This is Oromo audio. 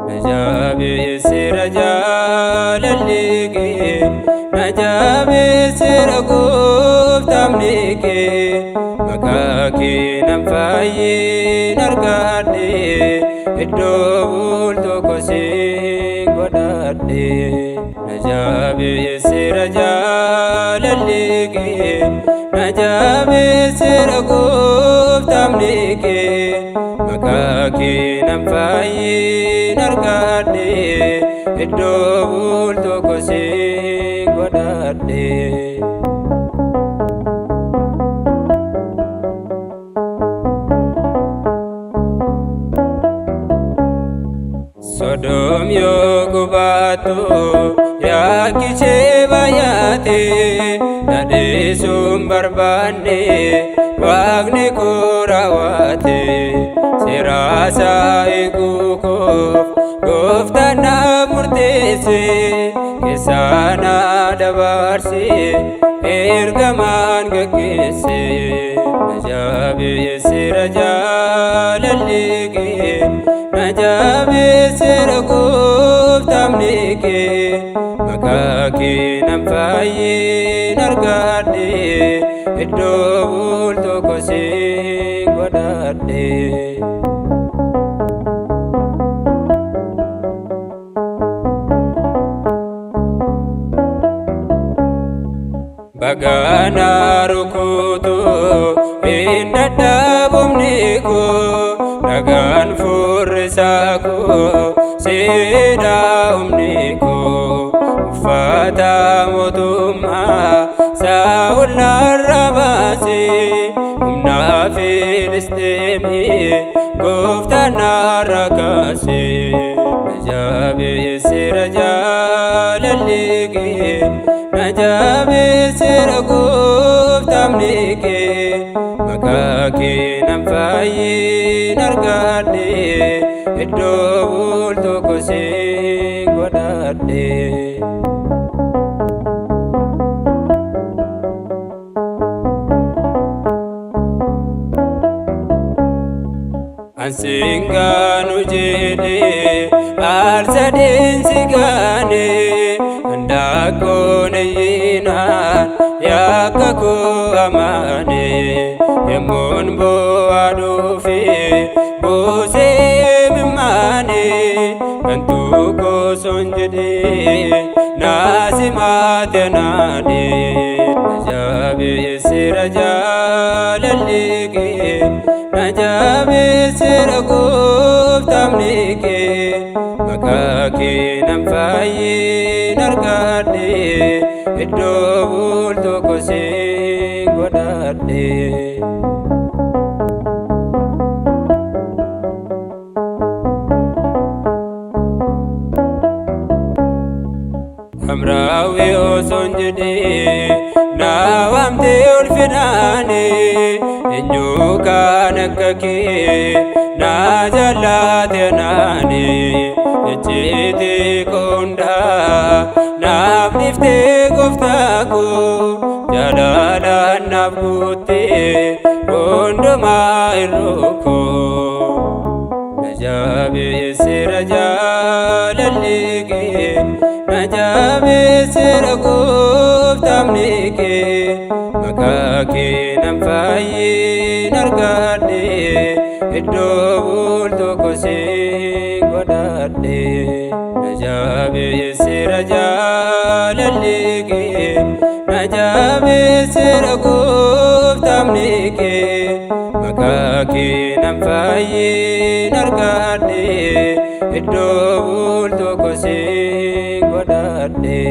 Najabe sira jalalike, najabe sira guftamnike, makaki namfaye nargade, iddo bulto kosi godade. Najabe sira jalalike, najabe sira guftamnike, makaki namfaye nargade, iddo bulto kosi godade. Sodom yo gubatu yakiche bayate, nade sumbar bande wagne kurawate, sirasa iguko goftana murtese, kesana dabarse ergaman gagese. Najabe sira jalalike, najabe sira guftamnike, makaki namfaye nargade, iddo bulto kosi godade. Bagana rukutu indada bumniku, nagan furisaku sida umniku, ufata mutuma saula rabasi, umna filistimi guftana rakasi. Najabe sira jalalike, najabe sira guftamnike, makaki namfaye nargade, iddo bulto kosi godade. Ansinganu jede alsadin sigane, andakone yinan yakaku amane, emun bo adufi bose bimane, kantuko sonjede nasimate nade. Najabe sira jalalike, najabe sira guftamnike, makaki namfaye nargade, iddo bulto kosi godade. Amrawi osonjede nawamte ulfinane, enyuka nakake na jalate nane, echete konda nafnifte guftaku, jalala nafgute kondoma iruko. Najabe sira jalalike, najabe sira guftamnike, makaki namfaye nargade, iddo bulto kosi godade. Najabe sira jalalike, najabe sira guftamnike, makaki namfaye nargade, iddo bulto kosi godade.